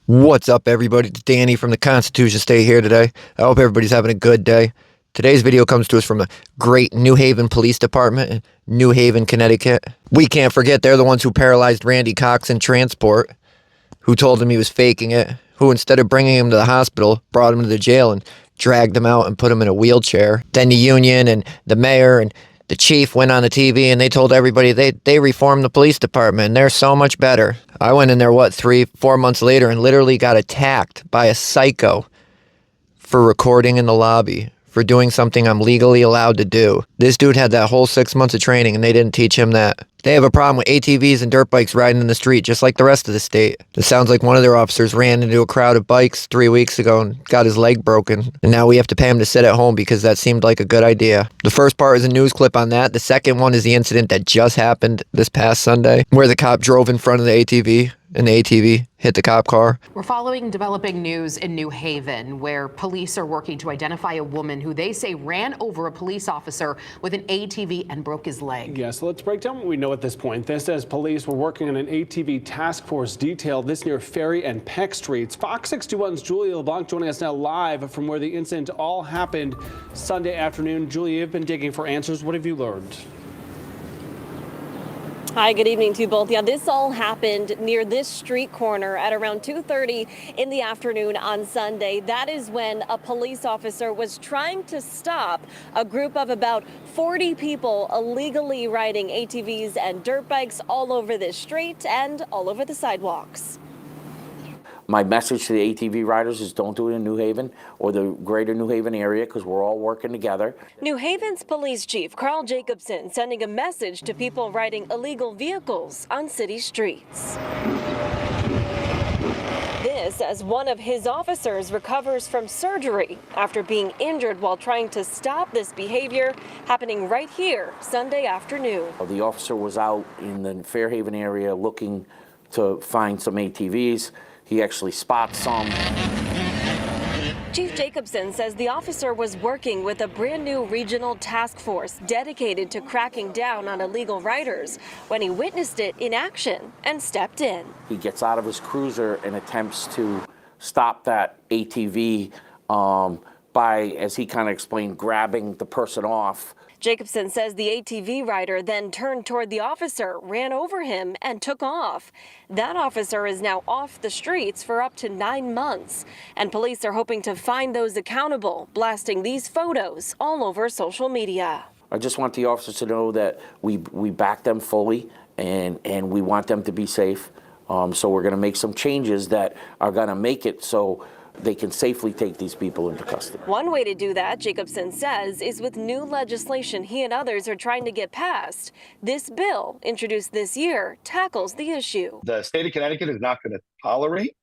What's up, everybody? It's Danny from the Constitution State here today. I hope everybody's having a good day. Today's video comes to us from the great New Haven Police Department in New Haven, Connecticut. We can't forget they're the ones who paralyzed Randy Cox in transport, who told him he was faking it, who instead of bringing him to the hospital, brought him to the jail and dragged him out and put him in a wheelchair. Then the union and the mayor and the chief went on the TV and they told everybody they reformed the police department and they're so much better. I went in there, 3-4 months later and literally got attacked by a psycho for recording in the lobby, for doing something I'm legally allowed to do. This dude had that whole 6 months of training and they didn't teach him that. They have a problem with ATVs and dirt bikes riding in the street just like the rest of the state. It sounds like one of their officers ran into a crowd of bikes 3 weeks ago and got his leg broken. And now we have to pay him to sit at home because that seemed like a good idea. The first part is a news clip on that. The second one is the incident that just happened this past Sunday where the cop drove in front of the ATV and the ATV hit the cop car. We're following developing news in New Haven, where police are working to identify a woman who they say ran over a police officer with an ATV and broke his leg. Yeah, so let's break down what we know at this point. This says police were working on an ATV task force detail, this near Ferry and Peck Streets. Fox 61's Julia LeBlanc joining us now live from where the incident all happened Sunday afternoon. Julia, you've been digging for answers. What have you learned? Hi, good evening to you both. Yeah, this all happened near this street corner at around 2:30 in the afternoon on Sunday. That is when a police officer was trying to stop a group of about 40 people illegally riding ATVs and dirt bikes all over this street and all over the sidewalks. My message to the ATV riders is don't do it in New Haven or the greater New Haven area because we're all working together. New Haven's police chief, Carl Jacobson, sending a message to people riding illegal vehicles on city streets. This as one of his officers recovers from surgery after being injured while trying to stop this behavior happening right here Sunday afternoon. The officer was out in the Fairhaven area looking to find some ATVs. He actually spots some. Chief Jacobson says the officer was working with a brand new regional task force dedicated to cracking down on illegal riders when he witnessed it in action and stepped in. He gets out of his cruiser and attempts to stop that ATV by, as he kind of explained, grabbing the person off. Jacobson says the ATV rider then turned toward the officer, ran over him, and took off. That officer is now off the streets for up to 9 months, and police are hoping to find those accountable, blasting these photos all over social media. I just want the officers to know that we back them fully, and we want them to be safe. So we're going to make some changes that are going to make it so they can safely take these people into custody. One way to do that, Jacobson says, is with new legislation he and others are trying to get passed. This bill, introduced this year, tackles the issue. The state of Connecticut is not going to tolerate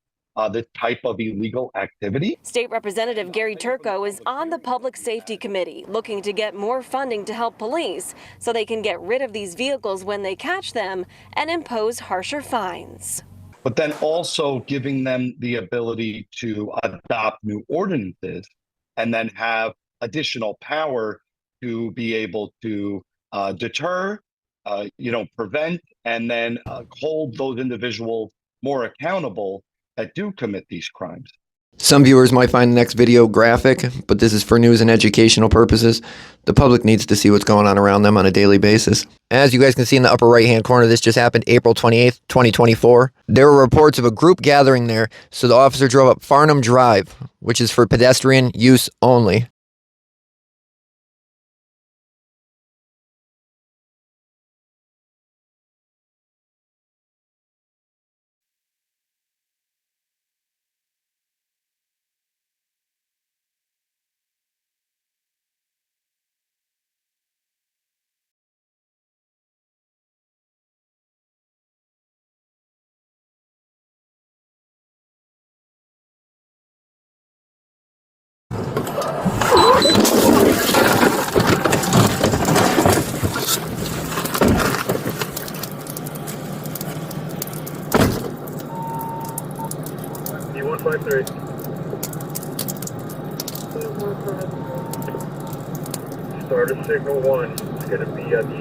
this type of illegal activity. State Representative Gary Turco is on the Public Safety Committee looking to get more funding to help police so they can get rid of these vehicles when they catch them and impose harsher fines. But then also giving them the ability to adopt new ordinances and then have additional power to be able to deter, prevent, and then hold those individuals more accountable that do commit these crimes. Some viewers might find the next video graphic, but this is for news and educational purposes. The public needs to see what's going on around them on a daily basis. As you guys can see in the upper right-hand corner, this just happened April 28th, 2024. There were reports of a group gathering there, so the officer drove up Farnham Drive, which is for pedestrian use only. U-153. Started signal 1. It's going to be at the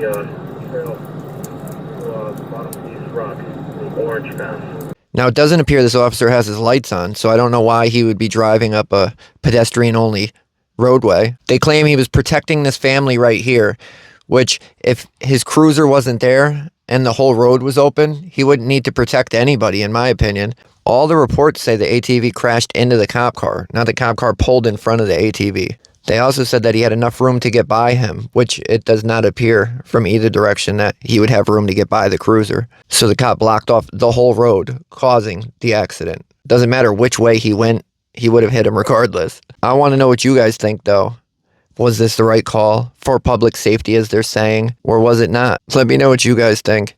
trail to the bottom of these rocks, the orange path. Now, it doesn't appear this officer has his lights on, so I don't know why he would be driving up a pedestrian-only roadway. They claim he was protecting this family right here, which if his cruiser wasn't there and the whole road was open, he wouldn't need to protect anybody, in my opinion. All the reports say the ATV crashed into the cop car, not the cop car pulled in front of the ATV. They also said that he had enough room to get by him, which it does not appear from either direction that he would have room to get by the cruiser. So the cop blocked off the whole road, causing the accident. Doesn't matter which way he went, he would have hit him regardless. I want to know what you guys think, though. Was this the right call for public safety, as they're saying, or was it not? Let me know what you guys think.